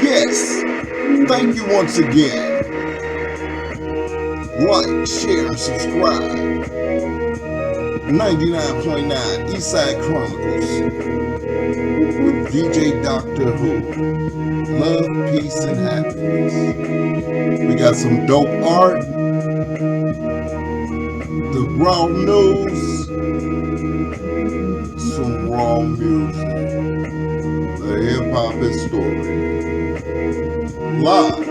Yes, thank you once again. Like, share, subscribe. 99.9 Eastside Chronicles with DJ Doctor Who. Love, peace, and happiness. We got some dope art, the raw news, some raw music, the hip-hop story. Live,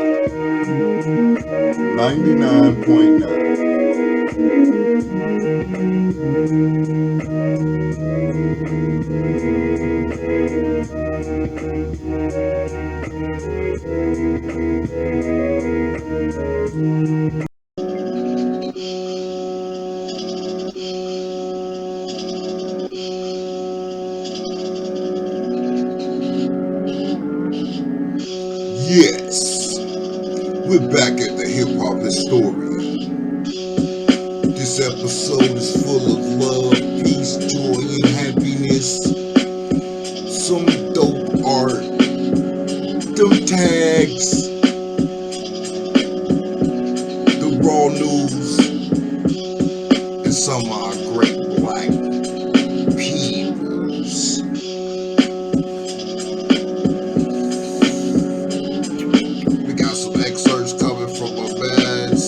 99.9. Yes, we're back at the hip-hop story. This episode is full of love, peace, joy, and happiness. Some dope art, them tags, the raw news, and some of our great black peoples. We got some excerpts coming from our bands.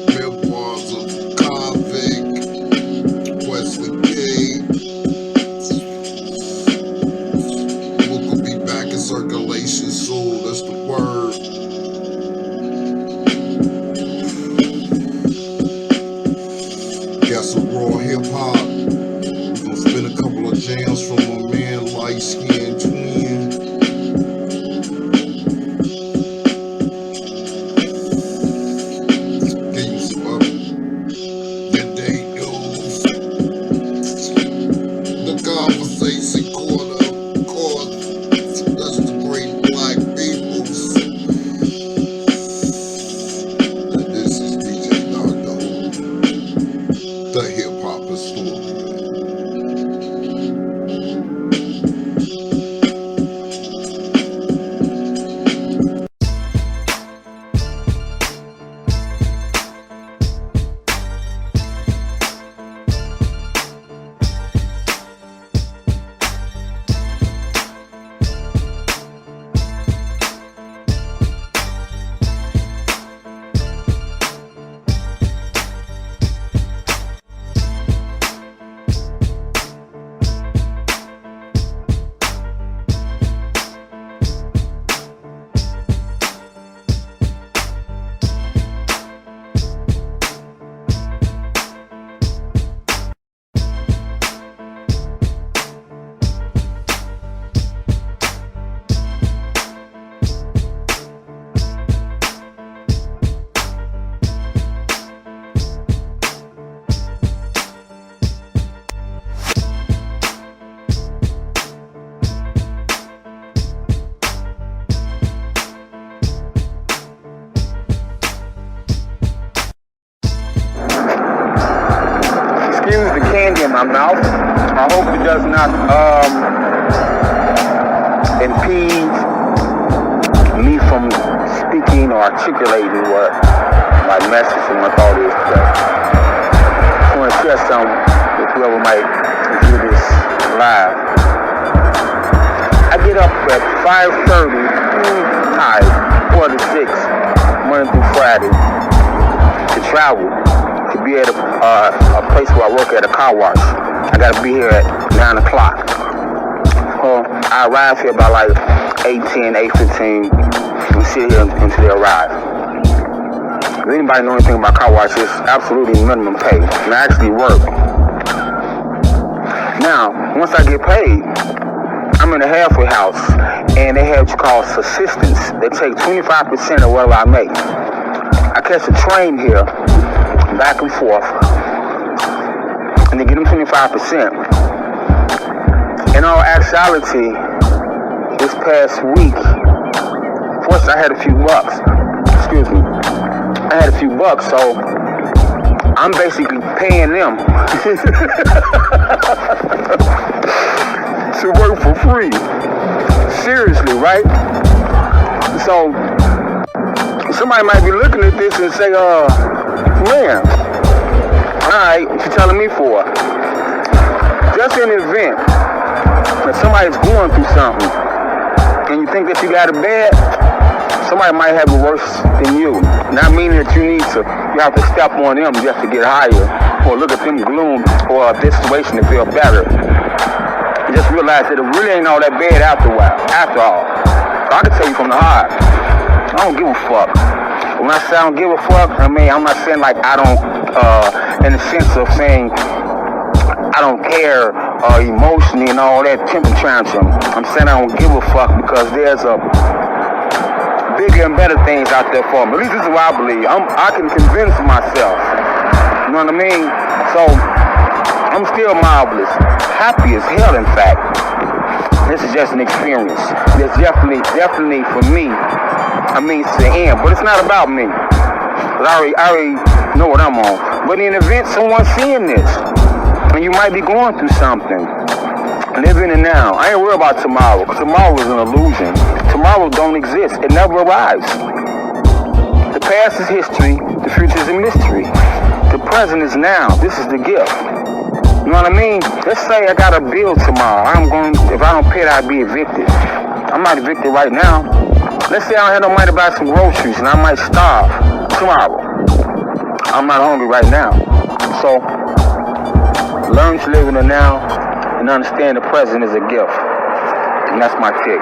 Memoirs of Convict, Wesley King. Book will be back in circulation soon, that's the word. Got some raw hip hop. We're gonna spin a couple of jams from my man Light Skin Twin. Give you some up your day news. The conversation corner, of course. That's the great black peoples. And this is DJ Doctor Who, the hip hop historian. Excuse the candy in my mouth. I hope it does not impede me from speaking or articulating what my message and my thought is today. I want to share some with whoever might view this live. I get up at 5:30, quarter to 6, Monday through Friday, to travel. To be at a place where I work at a car wash. I gotta be here at 9 o'clock. Well, I arrive here by like 8:10, 8:15, and sit here until they arrive. If anybody know anything about car wash, it's absolutely minimum pay. And I actually work. Now, once I get paid, I'm in a halfway house, and they have what you call subsistence. They take 25% of whatever I make. I catch a train here, back and forth, and they give them 25%. In all actuality, this past week, first I had a few bucks. I had a few bucks, so I'm basically paying them to work for free. Seriously, right? So somebody might be looking at this and say, man, alright, what you telling me for? Just in the event that somebody's going through something and you think that you got it bad, somebody might have it worse than you. Not meaning that you have to step on them just to get higher or look at them gloom or a situation to feel better. Just realize that it really ain't all that bad after all. So I can tell you from the heart, I don't give a fuck. When I say I don't give a fuck, I mean, I'm not saying like I don't, in the sense of saying I don't care emotionally and all that temper tantrum. I'm saying I don't give a fuck because there's a bigger and better things out there for me. At least this is what I believe. I can convince myself. You know what I mean? So I'm still marvelous. Happy as hell, in fact. This is just an experience. It's definitely for me, a means to the end. But it's not about me. Because I already know what I'm on. But in the event someone's seeing this, and you might be going through something, live in the now. I ain't worried about tomorrow, because tomorrow is an illusion. Tomorrow don't exist. It never arrives. The past is history. The future is a mystery. The present is now. This is the gift. You know what I mean? Let's say I got a bill tomorrow. If I don't pay it, I'll be evicted. I'm not evicted right now. Let's say I don't have no money to buy some groceries and I might starve tomorrow. I'm not hungry right now. So, learn to live in the now and understand the present is a gift. And that's my take.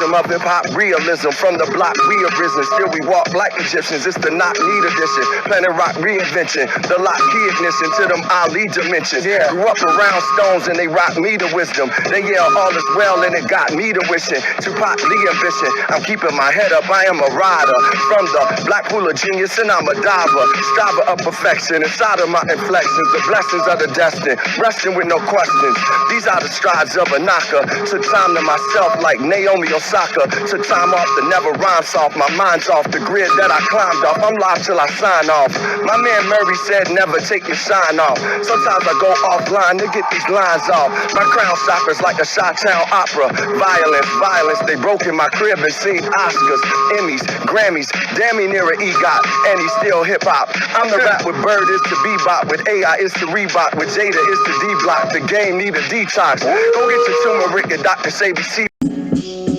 Of hip-hop realism, from the block we have risen, still we walk like Egyptians. It's the knock need edition, planet rock reinvention, the lock key ignition to them Ali dimensions. Grew up around stones and they rock me to wisdom. They yell all is well and it got me to wishing. Tupac Lee ambition, I'm keeping my head up, I am a rider from the black pool of genius and I'm a diver, striver of perfection inside of my inflections. The blessings of the destined, resting with no questions. These are the strides of a knocker. Took time to myself like Naomi Osaka. Took time off to never rhyme soft. My mind's off the grid that I climbed off. I'm live till I sign off. My man Murray said never take your shine off. Sometimes I go offline to get these lines off. My crown shoppers like a Chi-Town opera. Violence, they broke in my crib and seen Oscars, Emmys, Grammys. Damn me near an EGOT, and he's still hip-hop. I'm the rap with Bird is to bebop, with AI is to Reebok, with Jada is to D-Block. The game need a detox. Go get your turmeric and Dr. Sabi.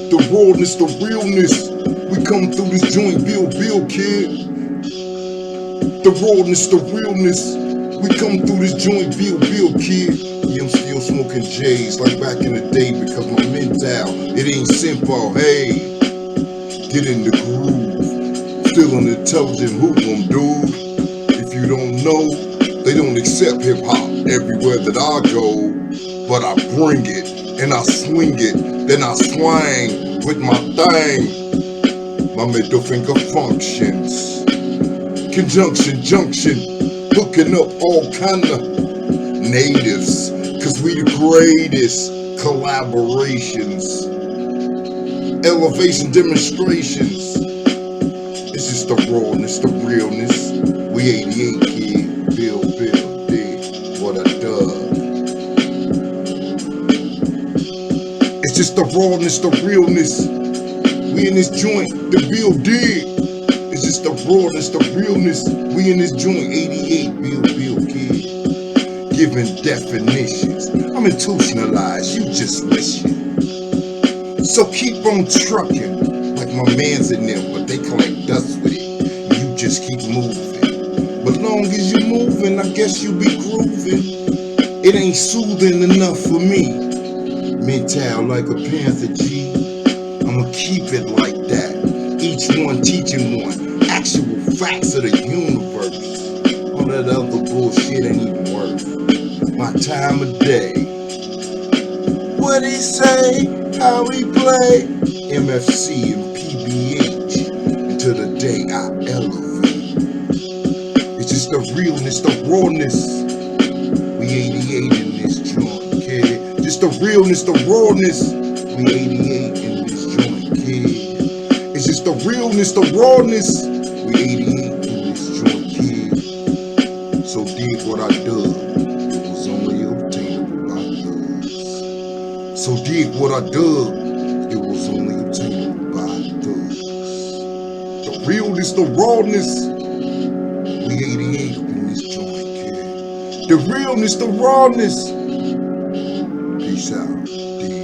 The rawness, the realness. We come through this joint, Bill, kid. The rawness, the realness. We come through this joint, Bill, kid. Yeah, I'm still smoking J's like back in the day because my mental, it ain't simple. Hey, get in the groove. Still an intelligent hoodlum, dude. If you don't know, they don't accept hip-hop everywhere that I go. But I bring it, and I swing it, then I swang with my thing. My middle finger functions. Conjunction, junction, hooking up all kinda natives, cause we the greatest. Collaborations, elevation demonstrations. It's just the rawness, the realness. We 88 kid, Bill, dig what I dug. It's just the rawness, the realness. We in this joint, the Bill dig. It's just the rawness, the realness. We in this joint, 88 Bill kid. Giving definitions. I'm institutionalized, you just wishing. So keep on trucking, like my man's in there, but they collect dust with it. You just keep moving. But long as you moving, I guess you be grooving. It ain't soothing enough for me. Mental like a panther, G. I'ma keep it like that. Each one teaching one. Actual facts of the universe. All that other bullshit ain't even worth my time of day. What he say? How he play? MFC and PBH until the day I elevate. It's just the realness, the rawness. We 88 in this joint, kid. Just the realness, the rawness. We 88 in this joint, kid. It's just the realness, the rawness. We 88 in this joint, kid. So dig what I dug. It was only obtainable by thugs. So dig what I dug. It was only obtainable by thugs. The realness, the rawness. We 88 up in this joint, kid. The realness, the rawness. Peace out. Dig.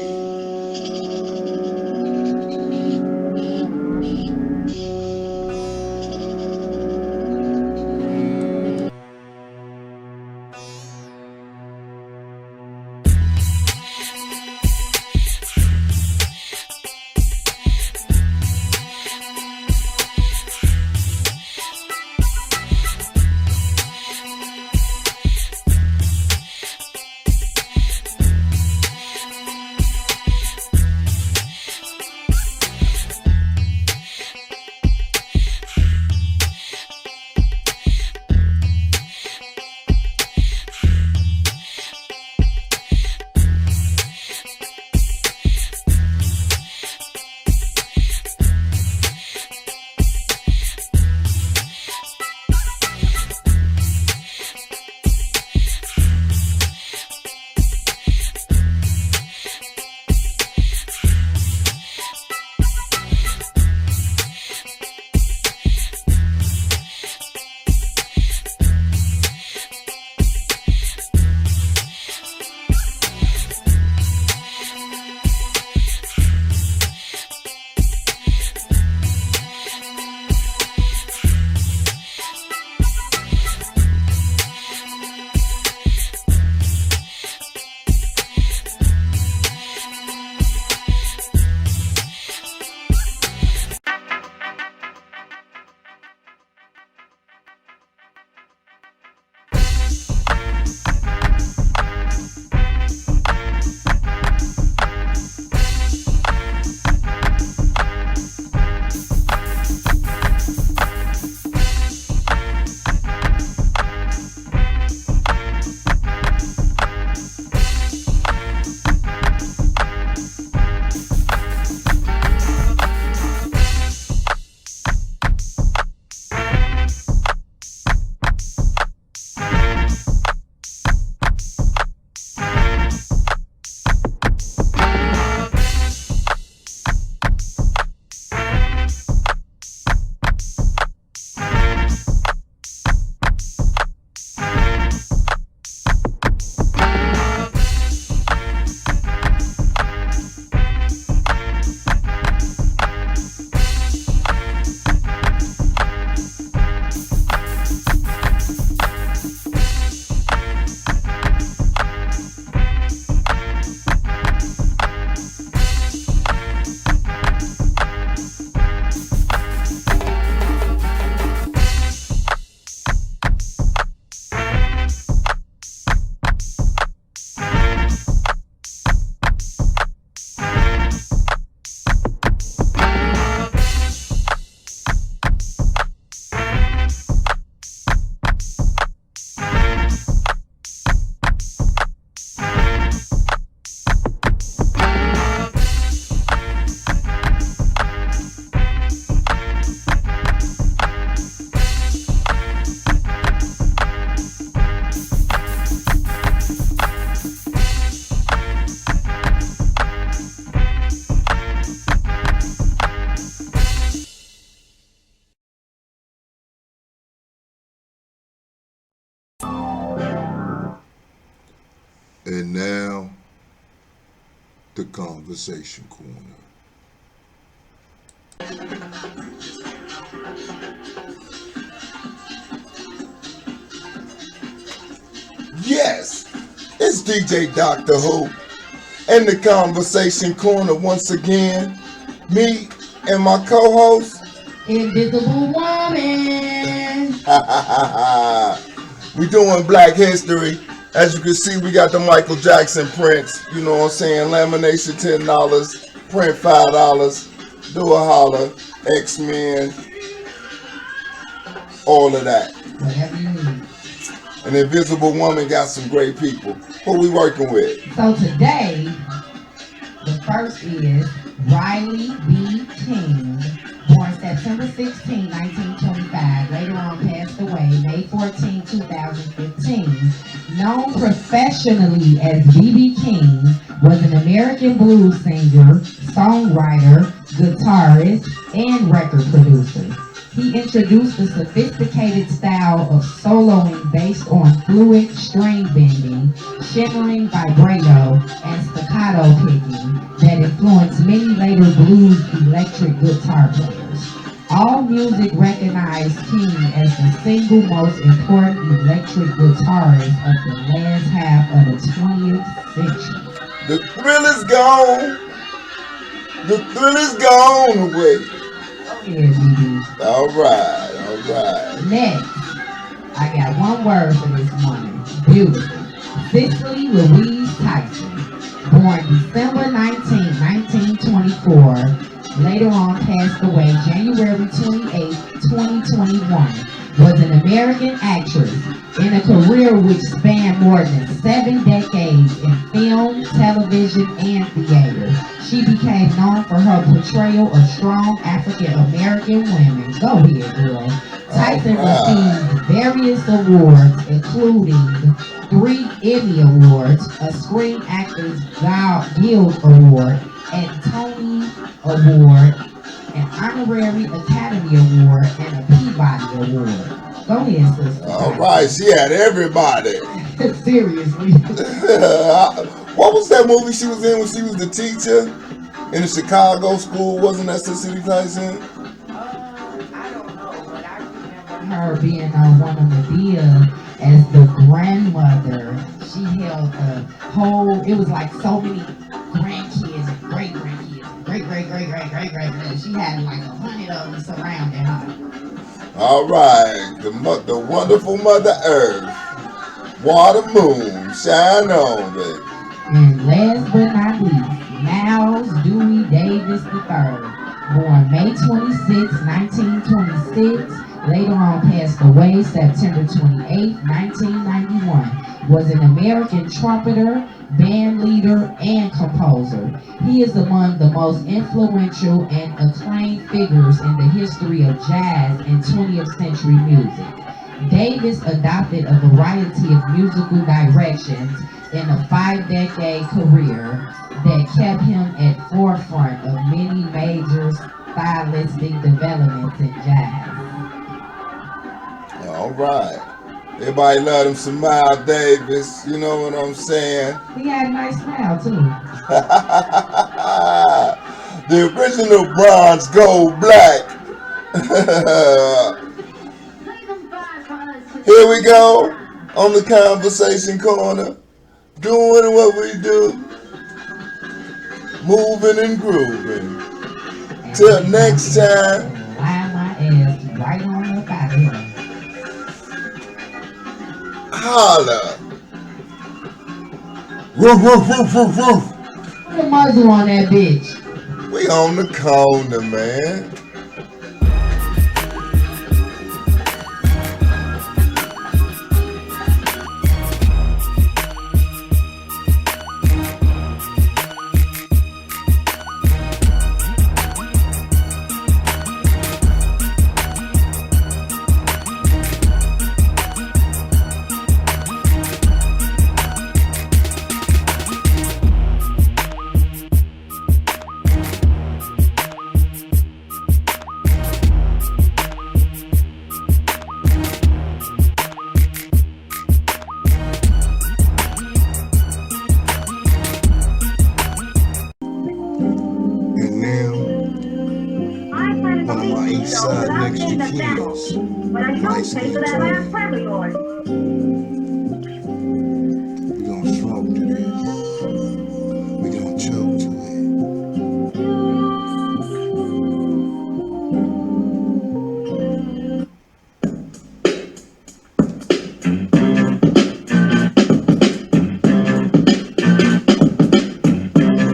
And now, the conversation corner. Yes, it's DJ Dr. Who in the conversation corner once again. Me and my co-host, Invisible Woman. We doing Black History. As you can see, we got the Michael Jackson prints. You know what I'm saying? Lamination $10, print $5. Do a holler, X-Men, all of that. Whatever you need. An Invisible Woman got some great people. Who we working with? So today, the first is Riley B. King, born September 16, 1925, later on passed away May 14, 2015. Known professionally as B.B. King, was an American blues singer, songwriter, guitarist, and record producer. He introduced a sophisticated style of soloing based on fluid string bending, shimmering vibrato, and staccato picking that influenced many later blues electric guitar players. All music recognized King as the single most important electric guitarist of the last half of the 20th century. The thrill is gone. The thrill is gone away. Yeah, BB. All right. Next, I got one word for this woman. Beautiful. Cicely Louise Tyson, born December 19, 1924, later on passed away January 28, 2021, was an American actress in a career which spanned more than 7 decades in film, television, and theater. She became known for her portrayal of strong African American women. Go ahead, girl. Tyson received various awards, including 3 Emmy Awards, a Screen Actors Guild Award, and Tony Award, an Honorary Academy Award, and a Peabody Award. Go ahead, sister. All right, she had everybody. Seriously. What was that movie she was in when she was the teacher in the Chicago school? Wasn't that Cicely Tyson? I don't know, but I remember her being on one of Medea as the grandmother. She held the whole, it was like so many grandkids and great-grandkids and great-great-great-great-great-great. She had like 100 of them surrounding her. All right, the wonderful Mother Earth, water, moon, shine on, baby. And last but not least, Miles Dewey Davis III, born May 26, 1926, later on passed away September 28, 1991, was an American trumpeter, band leader, and composer. He is among the most influential and acclaimed figures in the history of jazz and 20th century music. Davis adopted a variety of musical directions in a 5-decade career that kept him at forefront of many major stylistic developments in jazz. All right. Everybody love him some Miles Davis, you know what I'm saying? He had a nice smile too. The original bronze, gold, black. Here we go on the conversation corner, doing what we do, moving and grooving. Till next time. Lie my ass right on up out of here. Holla. Woof, woof, woof, woof, woof. Put a muzzle on that bitch. We on the corner, man. please. But I don't pay for that last prep of yours. We gonna smoke to this. We gonna choke to it.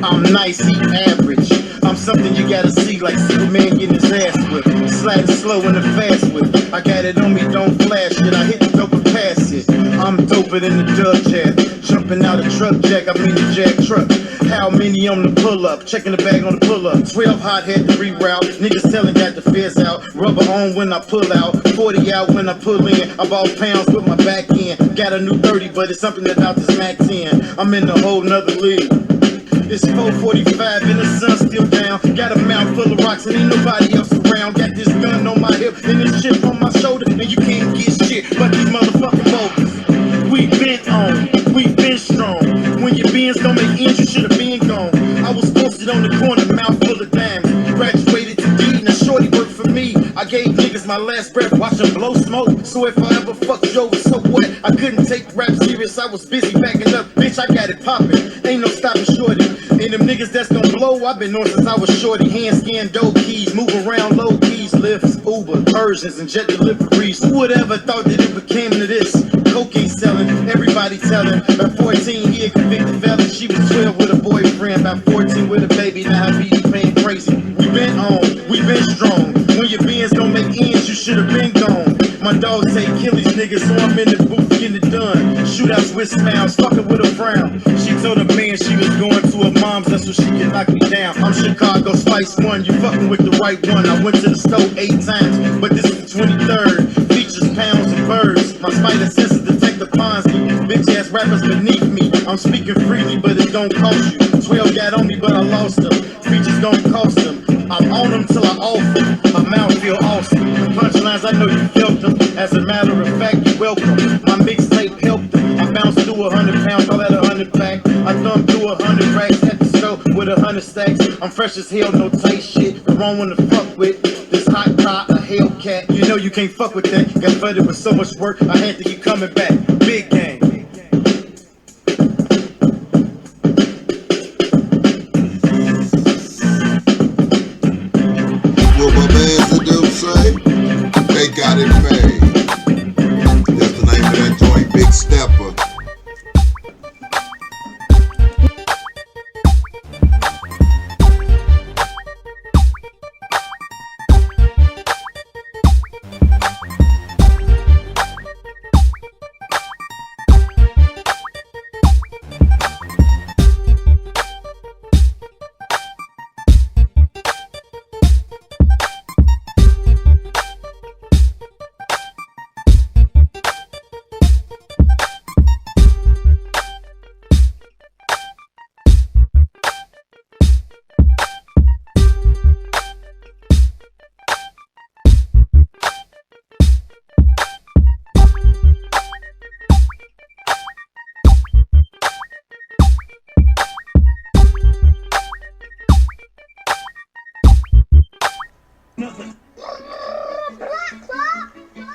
I'm nice, he average. I'm something you gotta see, like Superman getting his ass whipped. Sliding slow in the fast whip. I got it on me, don't flash it. I hit the dope and pass it. I'm doper than the Dub Jack. Jumping out a truck jack, I mean the jack truck. How many on the pull up? Checking the bag on the pull up. 12 hot head to reroute. Niggas telling got the fizz out. Rubber on when I pull out. 40 out when I pull in. I bought pounds with my back end. Got a new 30, but it's something about this Mac 10. I'm in a whole nother league. It's 4:45 and the sun's still down. Got a mouth full of rocks and ain't nobody else around. Got this gun on my hip and this shit on my shoulder, and you can't get shit but these motherfucking voters. We been on, we been strong. When your beans don't make ends, you should've been gone. I was posted on the corner, mouth full of diamonds. Graduated to D, now shorty worked for me. I gave niggas my last breath, watch them blow smoke. So if I ever fucked you over, so what? I couldn't take rap serious, I was busy backing up. Bitch, I got it poppin', ain't no stopping shorty. And them niggas that's gon' blow, I've been on since I was shorty. Hand scan dope keys, move around low keys, lifts, Uber, Persians, and jet deliveries. Who would ever thought that it became to this? Cocaine selling, everybody telling. By 14, he a convicted felon. She was 12 with a boyfriend, by 14 with a baby. Now her BD paying crazy. We been on, we been strong. When your beans don't make ends, you should've been gone. My dog say kill these niggas, so I'm in the booth getting it done. Shootouts with smiles, fucking with a frown. She told her man she was going to her mom's, that's so she can knock me down. I'm Chicago Spice One, you fucking with the right one. I went to the store 8 times, but this is the 23rd. Features pounds and birds. My spider senses detect the Ponzi. Bitch ass rappers beneath me. I'm speaking freely, but it don't cost you. 12 got on me, but I lost them. Features don't cost them. I'm on them till I off them. My mouth feel awesome. The punchlines, I know you felt them. As a matter of fact, you're welcome. My mixtape helped them. I bounced through 100 pounds, all at 100 pack. I thumbed through 100 racks at the store with 100 stacks. I'm fresh as hell, no tight shit. The wrong one to fuck with. This hot car, a Hellcat. You know you can't fuck with that. Got flooded with so much work, I had to keep coming back. Big game. What my mans and them say? They got it made. That's the name of that joint, Big Stepper.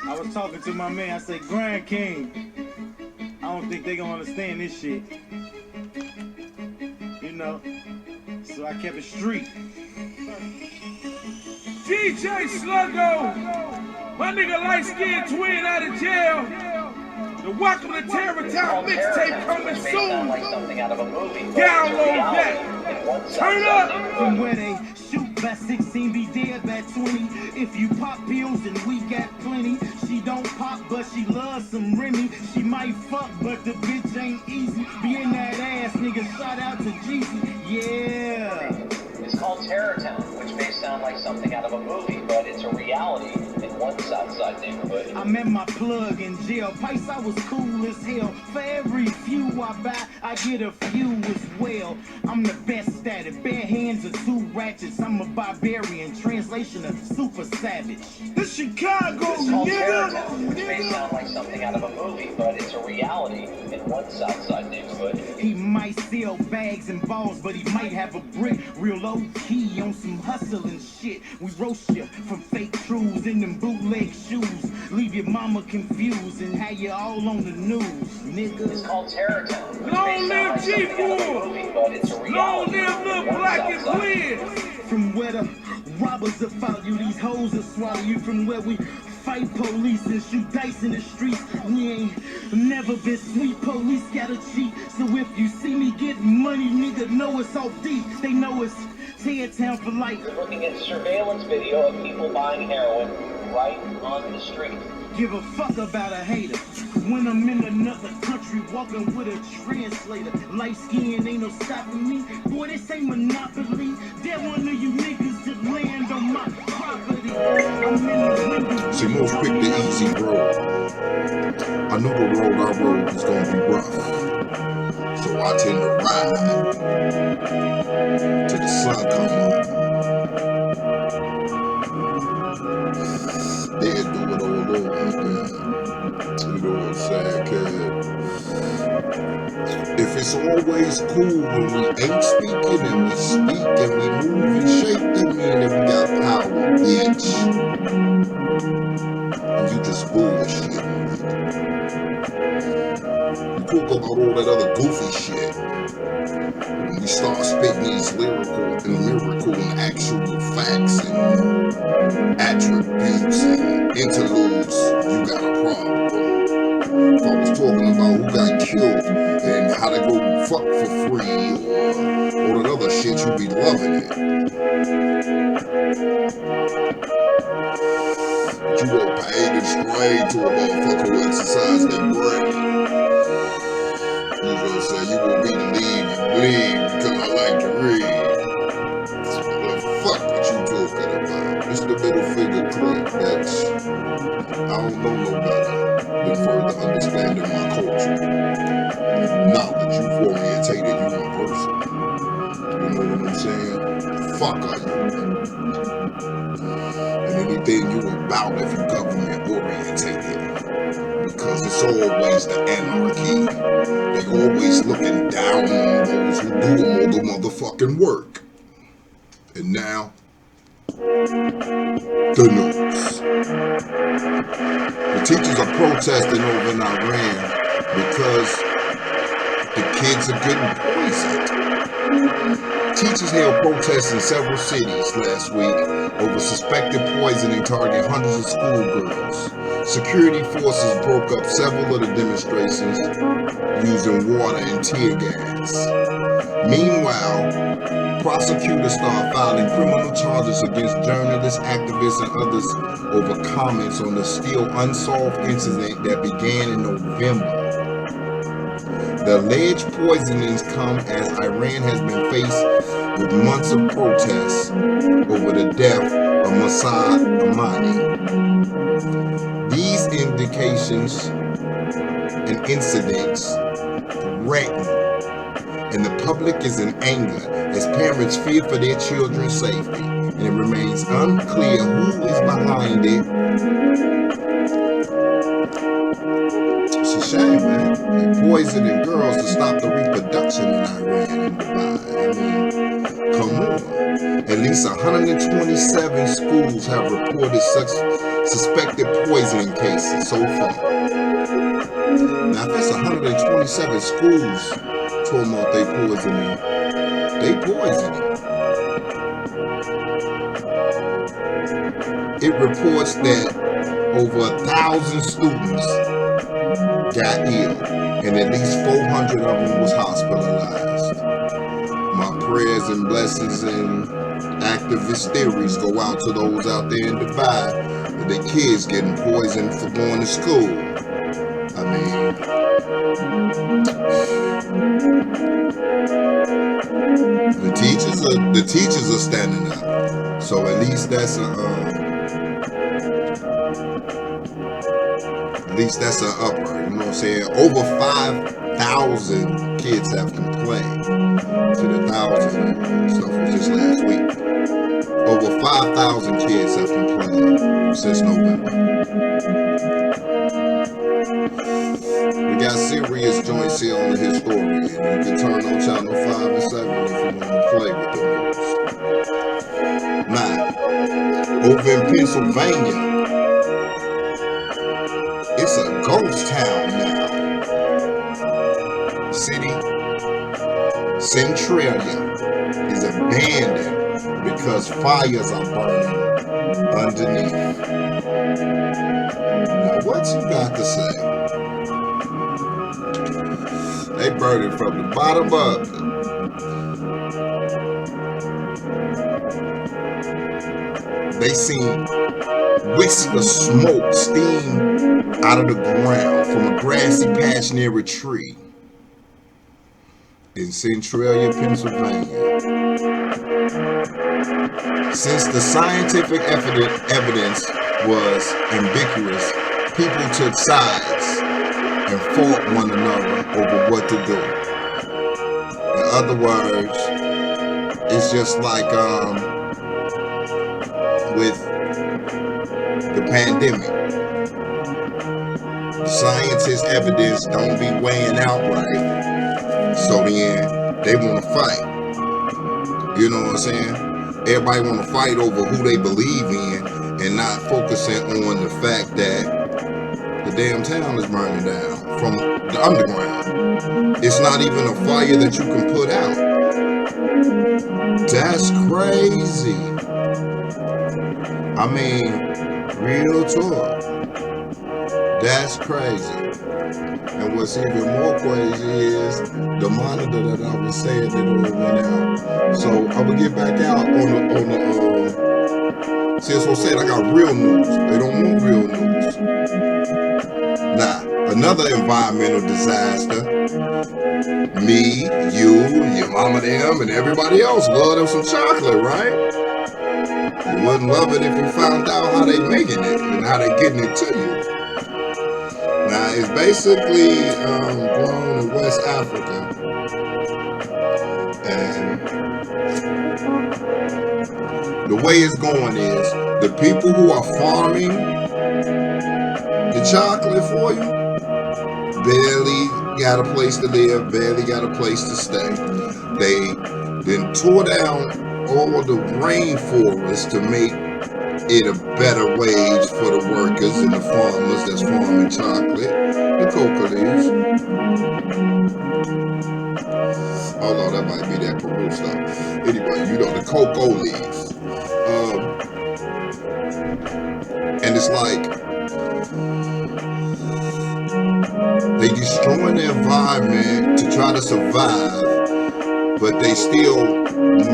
I was talking to my man, I said, Grand King, I don't think they gonna understand this shit. You know, so I kept it street. DJ Sluggo, my nigga light-skinned twin out of jail. The Welcome to Terror Town mixtape coming soon. Download that. Turn up. From where they shoot by 16, be dead by 20. If you pop pills, then we got plenty. She don't pop, but she loves some Remy. She might fuck, but the bitch ain't easy. Be in that ass, nigga. Shout out to Jeezy. Yeah. It's called Terror Town, which may sound like something out of a movie, but it's a reality in one Southside neighborhood. I met my plug in jail. Pice, I was cool as hell. For every few who I buy, I get a few as well. I'm the best at it. Bare hands are two ratchets. I'm a barbarian. Translation of super savage. This Chicago, It's called nigga. Terrortown, which may sound like something out of a movie, but it's a reality in one Southside neighborhood. He might sell bags and balls, but he might have a brick. Real low key on some hustling shit. We roast you from fake truths in them bootleg shoes. Leave your mama confused and have you all on the news, nigga. It's called Terrortown, which Long may sound live like something out of a G-14. movie, but it's a Long reality live in Lil one Black and Southside. Blend. From where the robbers will follow you, these hoes will swallow you. From where we fight police and shoot dice in the streets. We ain't never been sweet, police gotta cheat. So if you see me getting money, nigga, know it's off deep. They know it's Terrortown for life. You're looking at surveillance video of people buying heroin right on the street. Give a fuck about a hater. When I'm in another country, walking with a translator. Light skin ain't no stopping me. Boy, this ain't monopoly. That one of you niggas that land on my property. I'm in the window. See, most pick the easy road. I knew the road I rode was gonna be rough, so I tend to ride till the sun come up. Then do it all over again. You know what I'm saying, kid? If it's always cool when we ain't speaking and we speak and we move and shake, that mean that we got power, bitch. And you just bullshit. You talk about all that other goofy shit. When we start spitting these lyrical and actual facts and attributes and interludes, you got a problem. If I was talking about who got killed and how to go fuck for free or all that other shit, you'd be loving it. But you go paid and strayed to a motherfucker who exercise their brain. You know what I'm saying? You gonna be the lead and bleed because I like to read. What the fuck what you talking about? This is the middle finger clip, bitch. I don't know no better than further understanding my culture. Knowledge, you've orientated universal. You know what I'm saying? Fuck are you? And anything you about if you government orientated. Because it's always the anarchy. They always looking down on those who do all the motherfucking work. And now, the news. The teachers are protesting over in Iran because the kids are getting poisoned. Teachers held protests in several cities last week over suspected poisoning targeting hundreds of schoolgirls. Security forces broke up several of the demonstrations using water and tear gas. Meanwhile, prosecutors start filing criminal charges against journalists, activists, and others over comments on the still unsolved incident that began in November. The alleged poisonings come as Iran has been faced with months of protests over the death of Mahsa Amini. These indications and incidents threaten, and the public is in anger as parents fear for their children's safety, and it remains unclear who is behind it. It's a shame, man. They're poisoning girls to stop the reproduction in Iran and Dubai. I mean, come on. At least 127 schools have reported such suspected poisoning cases so far. Now, if it's 127 schools talking about they poisoning. It reports that over 1,000 students got ill, and at least 400 of them was hospitalized. My prayers and blessings and activist theories go out to those out there in Dubai with their kids getting poisoned for going to school. I mean, the teachers are standing up. So at least that's a upper. You know what I'm saying? Over 1,000 kids have complained. To the 1,000 stuff was just last week. Over 5,000 kids have complained since November. We got serious joints here on the Historian. You can turn on channel 5 and 7 if you want to play with the news. Now, over in Pennsylvania, it's a ghost town now. City Centralia is abandoned because fires are burning underneath. Now, what you got to say? They burned it from the bottom up. They seen wisps of smoke, steam out of the ground from a grassy patch near a tree in Centralia, Pennsylvania. Since the scientific evidence was ambiguous, people took sides and fought one another over what to do. In other words, it's just like with the pandemic. The scientists' evidence don't be weighing out right, so then they want to fight. You know what I'm saying? Everybody want to fight over who they believe in and not focusing on the fact that the damn town is burning down from the underground. It's not even a fire that you can put out. That's crazy. I mean, real talk. That's crazy. And what's even more crazy is the monitor that I was saying that it went out. So I would get back out on the see, that's what I said. I got real news. They don't want real news. Now, another environmental disaster. Me, you, your mama, them, and everybody else love them some chocolate, right? You wouldn't love it if you found out how they making it and how they getting it to you. Now, it's basically grown in West Africa. And the way it's going is the people who are farming the chocolate for you barely got a place to live, barely got a place to stay. They then tore down all the rainforest to make it a better wage for the workers and the farmers that's farming chocolate, the cocoa leaves. Oh no, that might be that Peru stuff. Anyway, you know, the cocoa leaves. And it's like they destroying the environment to try to survive, but they still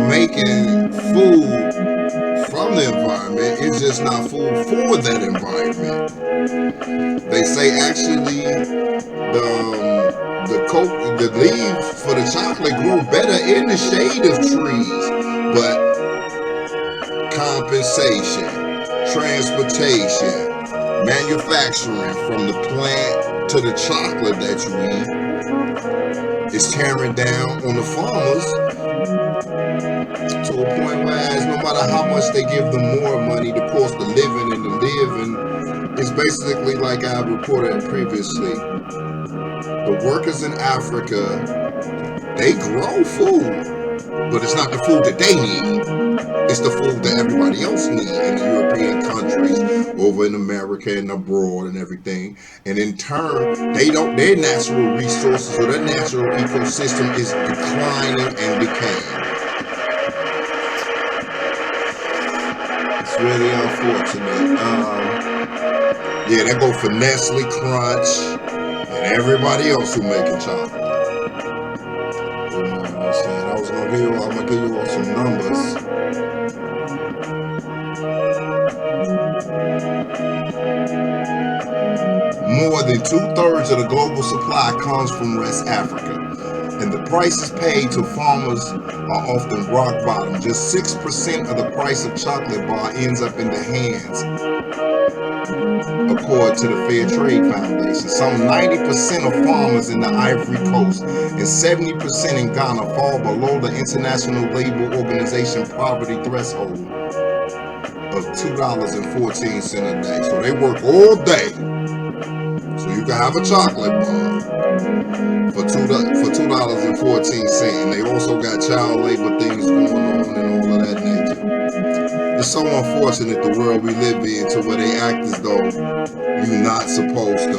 making food from the environment. It's just not food for that environment. They say actually the leaves for the chocolate grow better in the shade of trees, but compensation, transportation, manufacturing from the plant to the chocolate that you eat is tearing down on the farmers to a point where no matter how much they give them more money, the cost of living and the living is basically like I reported previously. The workers in Africa, they grow food, but it's not the food that they need. It's the food that everybody else needs in the European countries, over in America and abroad and everything. And in turn, their natural resources or their natural ecosystem is declining and decaying. It's really unfortunate. Yeah, that go for Nestle, Crunch, and everybody else who making chocolate. You know what I'm saying? I'm gonna give you all some numbers. More than 2/3 of the global supply comes from West Africa, and the prices paid to farmers are often rock bottom. Just 6% of the price of chocolate bar ends up in the hands According to the Fair Trade Foundation, some 90% of farmers in the Ivory Coast and 70% in Ghana fall below the International Labor Organization poverty threshold of $2.14 a day. So they work all day. So you can have a chocolate bar for $2.14, and they also got child labor things going on and all of that nature. It's so unfortunate the world we live in, to where they act as though you're not supposed to.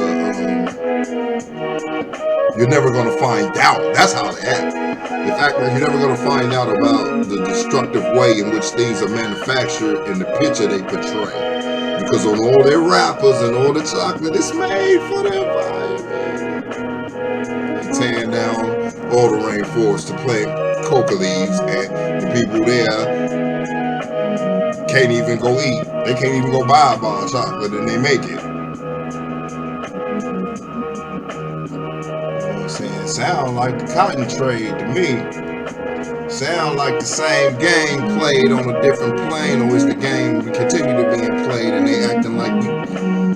You're never gonna find out. That's how they act. The fact that you're never gonna find out about the destructive way in which things are manufactured and the picture they portray. Because on all their wrappers and all the chocolate, it's made for the environment. They tearing down all the rainforest to plant coca leaves, and the people there can't even go eat. They can't even go buy a bar of chocolate, and they make it. You know what I'm saying? Sound like the cotton trade to me. Sound like the same game played on a different plane, or is the game continue to being played and they acting like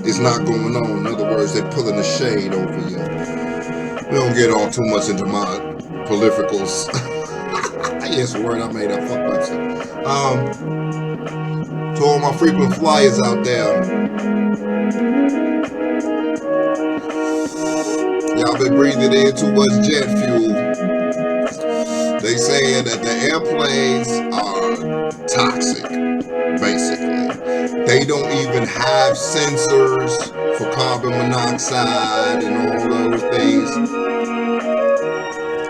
it's not going on? In other words, they're pulling the shade over you. We don't get all too much into my politicals. Yes, a word I made up. Fuck myself. To all my frequent flyers out there, y'all been breathing in too much jet fuel. They saying that the airplanes are toxic, basically. They don't even have sensors for carbon monoxide and all those things.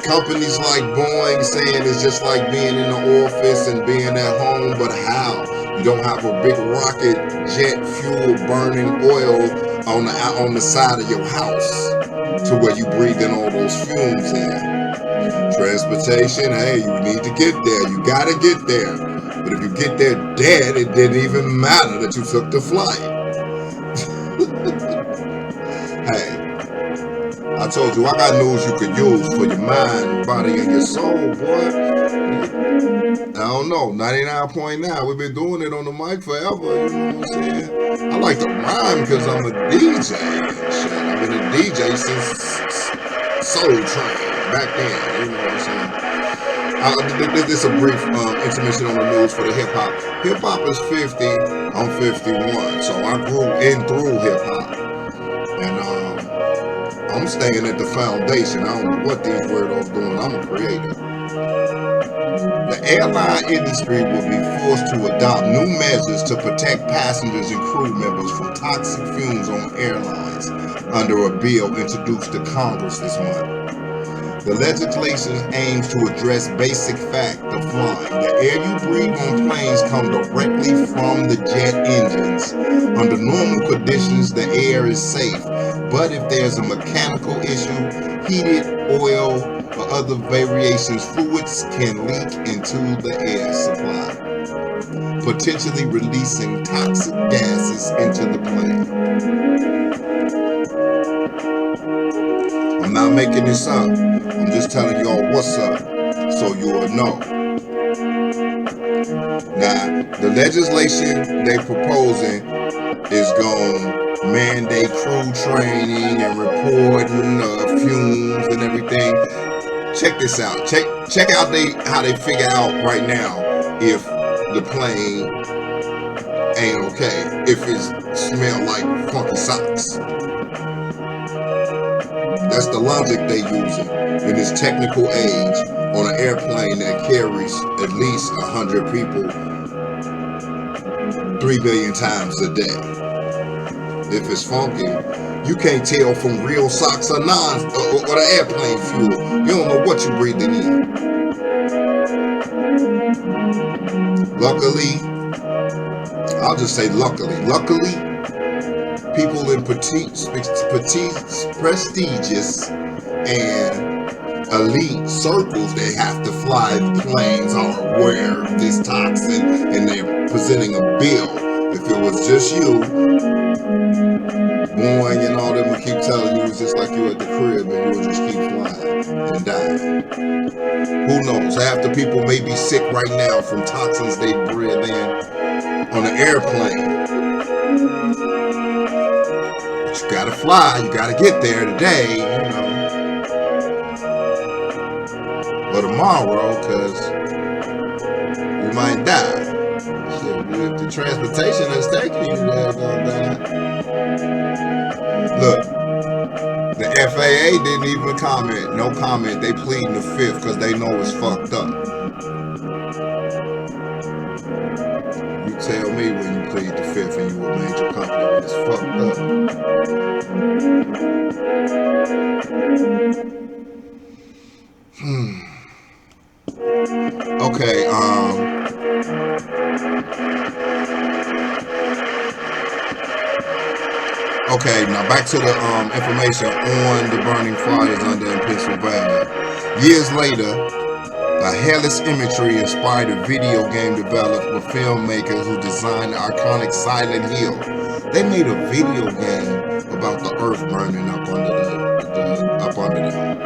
Companies like Boeing saying it's just like being in the office and being at home, but how? You don't have a big rocket jet fuel burning oil on the side of your house to where you breathe in all those fumes in. Transportation, hey, you need to get there. You gotta get there. But if you get there dead, it didn't even matter that you took the flight. Hey, I told you, I got news you could use for your mind, body, and your soul, boy. I don't know, 99.9. We've been doing it on the mic forever, you know what I'm saying? I like to rhyme because I'm a DJ and shit. I've been a DJ since Soul Train back then, you know what I'm saying? This is a brief intermission on the news for the hip-hop. Hip-hop is 50, I'm 51, so I grew in through hip-hop. And I'm staying at the foundation. I don't know what these weirdos doing. I'm a creator. The airline industry will be forced to adopt new measures to protect passengers and crew members from toxic fumes on airlines under a bill introduced to Congress this month. The legislation aims to address basic fact of flying. The air you breathe on planes come directly from the jet engines. Under normal conditions, the air is safe. But if there's a mechanical issue, heated oil or other variations, fluids can leak into the air supply, potentially releasing toxic gases into the plane. I'm not making this up. I'm just telling y'all what's up so you'll know. Now, the legislation they proposing is going to mandate crew training and reporting fumes and everything. Check this out. Check out how they figure out right now if the plane ain't okay, if it smell like funky socks. That's the logic they using in this technical age on an airplane that carries at least 100 people 3 billion times a day. If it's funky, you can't tell from real socks or the airplane fuel. You don't know what you're breathing in. Luckily, I'll just say luckily, people in prestigious and elite circles that have to fly the planes are aware of this toxin and they're presenting a bill. If it was just you, Boeing and all them would keep telling you it's just like you at the crib and you would just keep flying and dying. Who knows? Half the people may be sick right now from toxins they breathe in on an airplane. you gotta fly, you gotta get there today, you know, or tomorrow, because you might die. Shit, if the transportation is taking you there, you're gonna die. Look, the FAA didn't even comment. No comment. They pleading the fifth because they know it's fucked up. You tell me when you plead the fifth and you a major company when it's fucked up. Okay, okay, now back to the information on the burning fires under in Pennsylvania. Years later, a hellish imagery inspired a video game developed by filmmakers who designed the iconic Silent Hill. They made a video game about the earth burning up under them.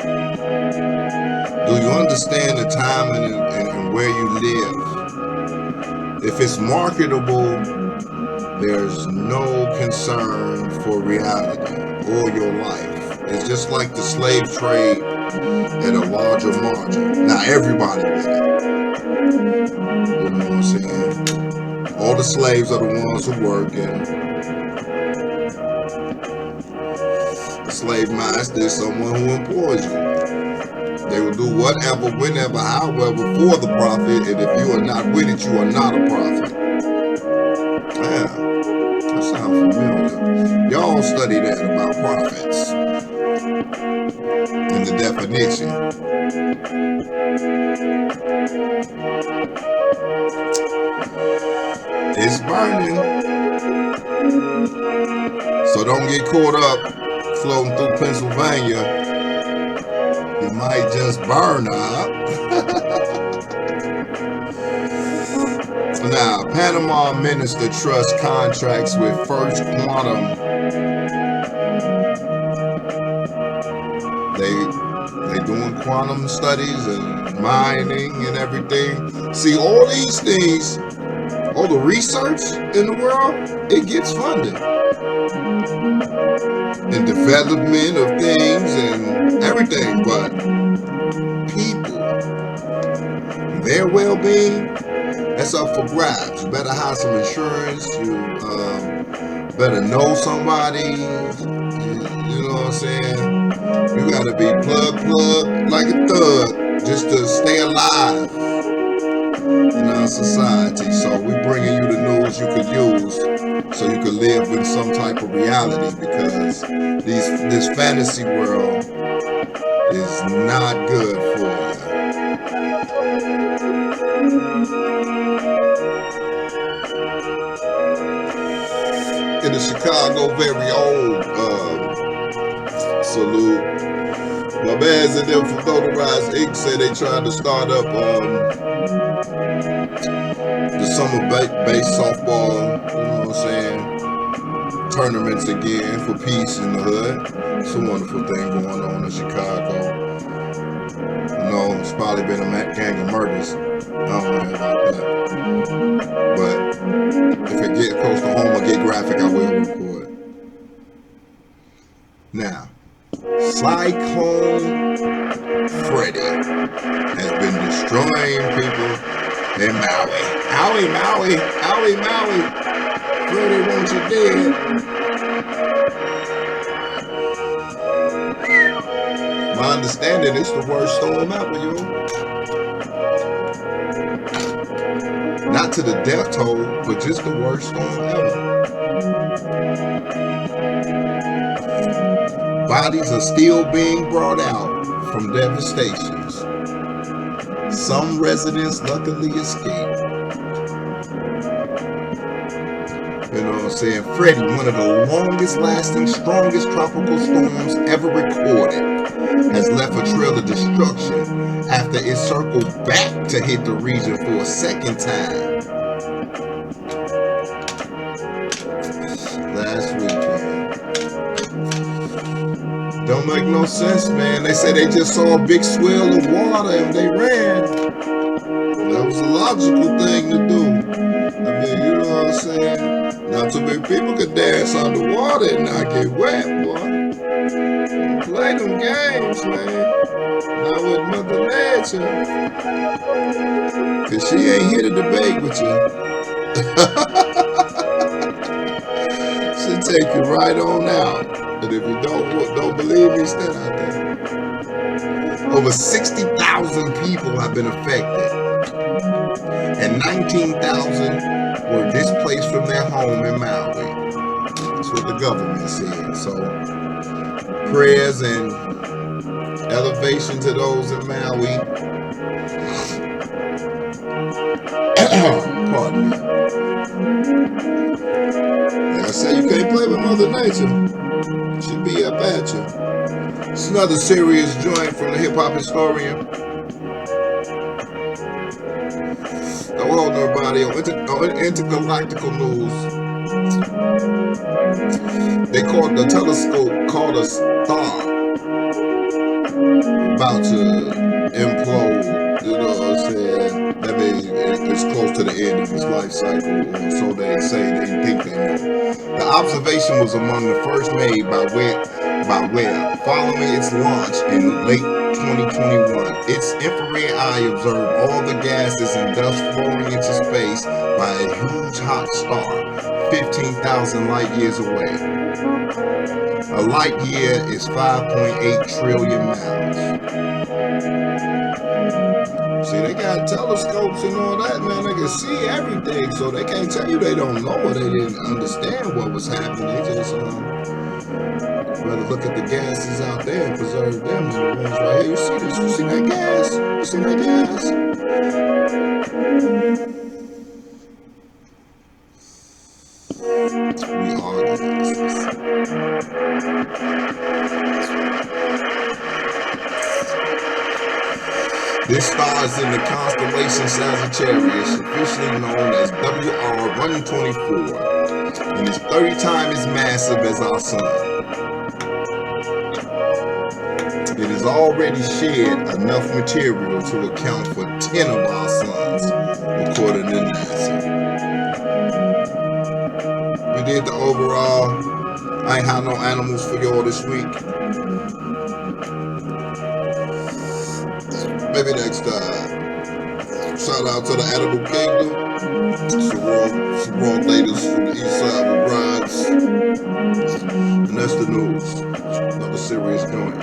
Do you understand the time and where you live? If it's marketable, there's no concern for reality or your life. It's just like the slave trade at a larger margin. Now everybody with it. You know what I'm saying? All the slaves are the ones who work, and the slave master is someone who employs you. They will do whatever, whenever, however, for the profit, and if you are not with it, you are not a profit. Yeah, that sounds familiar. Y'all study that about profits and the definition. It's burning, so don't get caught up floating through Pennsylvania. You might just burn up. Now, Panama minister trusts contracts with First Quantum. They doing quantum studies and mining and everything. See, all these things, all the research in the world, it gets funded. And development of things and everything, but people, their well-being, that's up for grabs. You better have some insurance. You better know somebody. You know what I'm saying? You gotta be plugged like a thug just to stay alive in our society. So we bringing you the news you could use so you could live in some type of reality, because this fantasy world is not good for you. In the Chicago very old salute, my mans and them from Notarized Inc. said they tried to start up the summer base softball, you know what I'm saying, tournaments again for peace in the hood. It's a wonderful thing going on in Chicago. You know, it's probably been a gang of murders. I don't know about that. But if it get close to home or get graphic, I will report. Now, Cyclone Freddy has been destroying people in Maui. Owie, Maui. Freddy wants you dead. My understanding, it's the worst storm ever, yo. Not to the death toll, but just the worst storm ever. Bodies are still being brought out from devastations. Some residents luckily escaped. You know what I'm saying? Freddy, one of the longest lasting, strongest tropical storms ever recorded, has left a trail of destruction after it circled back to hit the region for a second time last weekend. Don't make no sense, man. They say they just saw a big swell of water and they ran. That was a logical thing to do. I mean, you know what I'm saying? Not too many people could dance underwater and not get wet, boy. Don't play them games, man. Not with Mother Nature. Cause she ain't here to debate with you. She'll take you right on out. And if you don't believe me, stand out there. Over 60,000 people have been affected. And 19,000 were displaced from their home in Maui. That's what the government said. So prayers and elevation to those in Maui. Pardon me. Like I said, you can't play with Mother Nature. She'll be up at you. It's another serious joint from the hip-hop historian. Don't hold nobody on intergalactical news. They called the telescope called a star about to implode. You know what I'm saying? That means it's close to the end of its life cycle, or so they say. They think they know. The observation was among the first made by Webb following its launch in late 2021. Its infrared eye observed all the gases and dust flowing into space by a huge hot star, 15,000 light years away. A light year is 5.8 trillion miles. See, they got telescopes and all that, man. They can see everything, so they can't tell you they don't know or they didn't understand what was happening. They just rather look at the gases out there and preserve them than the ones right here. You see this? You see that gas? You see that gas? We are the gases. This star is in the constellation Sagittarius, officially known as WR-124, and is 30 times as massive as our sun. It has already shed enough material to account for 10 of our suns, according to NASA. We did the overall. I ain't had no animals for y'all this week. Maybe next time. Shout out to the Animal Kingdom. Some raw ladies from the east side with brides. And that's the news. Another serious joint.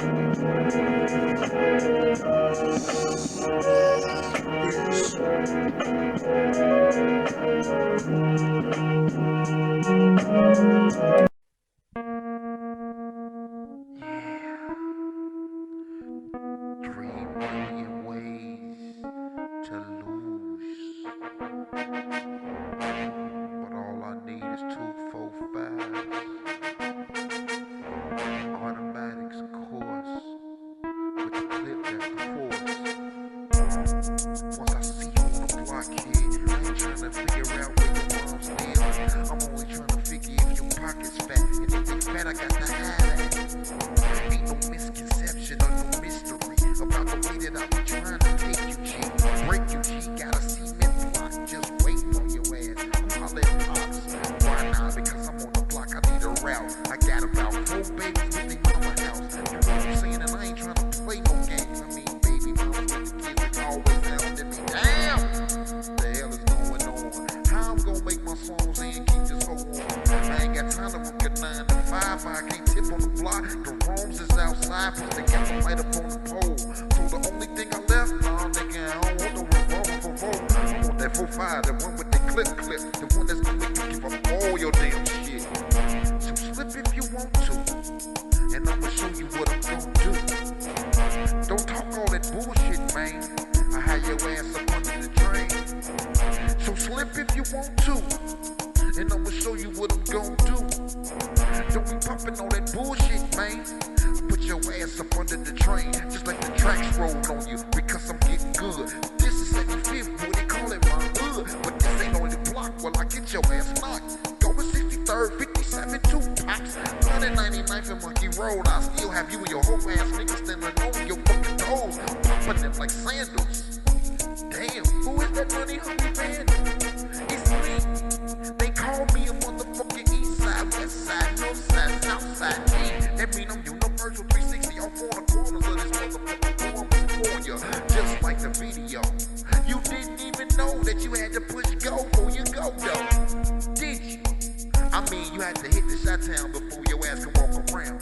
Like sandals. Damn. Who is that money hungry man? It's me. They call me a motherfucking east side, west side, north side, south side. That mean I'm universal 360 on 4 corners of this motherfucking form for you. Just like the video. You didn't even know that you had to push go before you go though. Did you? I mean, you had to hit the shot town before your ass can walk around.